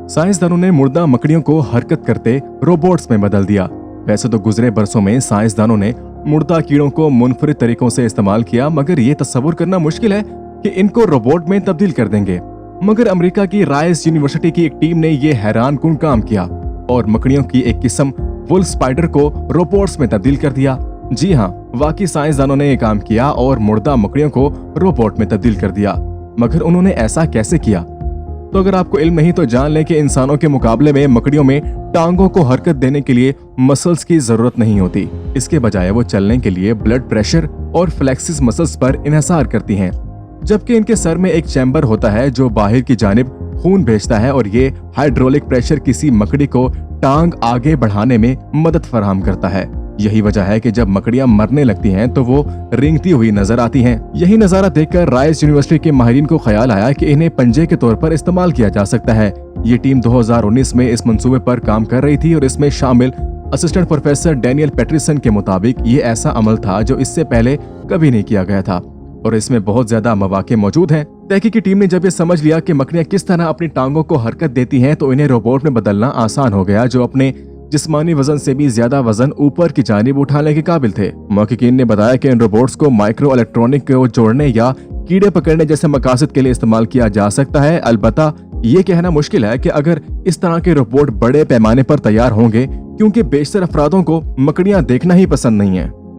साइंसदानों ने मुर्दा मकड़ियों को हरकत करते रोबोट्स में बदल दिया। वैसे तो गुजरे बरसों में साइंसदानों ने मुर्दा कीड़ों को मुनफरिद तरीकों से इस्तेमाल किया, मगर ये तस्वुर करना मुश्किल है कि इनको रोबोट में तब्दील कर देंगे। मगर अमेरिका की राइस यूनिवर्सिटी की एक टीम ने ये हैरानकुन काम किया और मकड़ियों की एक किस्म वुल स्पाइडर को रोबोट्स में तब्दील कर दिया। जी हाँ, वाकई साइंसदानों ने ये काम किया और मुर्दा मकड़ियों को रोबोट में तब्दील कर दिया। मगर उन्होंने ऐसा कैसे किया? तो अगर आपको इल्म नहीं तो जान लें कि इंसानों के मुकाबले में मकड़ियों में टांगों को हरकत देने के लिए मसल्स की जरूरत नहीं होती। इसके बजाय वो चलने के लिए ब्लड प्रेशर और फ्लेक्सिस मसल्स पर इन्हिसार करती हैं, जबकि इनके सर में एक चैम्बर होता है जो बाहर की जानिब खून भेजता है और ये हाइड्रोलिक प्रेशर किसी मकड़ी को टांग आगे बढ़ाने में मदद फराहम करता है। यही वजह है कि जब मकड़ियां मरने लगती हैं तो वो रेंगती हुई नजर आती हैं। यही नजारा देखकर राइस यूनिवर्सिटी के माहिरीन को ख्याल आया कि इन्हें पंजे के तौर पर इस्तेमाल किया जा सकता है। ये टीम 2019 में इस मंसूबे पर काम कर रही थी और इसमें शामिल असिस्टेंट प्रोफेसर डैनियल पैटरसन के मुताबिक ये ऐसा अमल था जो इससे पहले कभी नहीं किया गया था और इसमें बहुत ज्यादा मौके मौजूद हैं। तहकीकी टीम ने जब ये समझ लिया कि मकड़ियां किस तरह अपनी टांगों को हरकत देती हैं तो इन्हें रोबोट में बदलना आसान हो गया, जो अपने जिस्मानी वजन से भी ज्यादा वजन ऊपर की जानिब उठाने के काबिल थे। महक़क़ीन ने बताया कि इन रोबोट्स को माइक्रो इलेक्ट्रॉनिक को जोड़ने या कीड़े पकड़ने जैसे मकासद के लिए इस्तेमाल किया जा सकता है। अलबत्ता ये कहना मुश्किल है कि अगर इस तरह के रोबोट बड़े पैमाने पर तैयार होंगे, क्योंकि बेशतर अफरादों को मकड़ियां देखना ही पसंद नहीं है।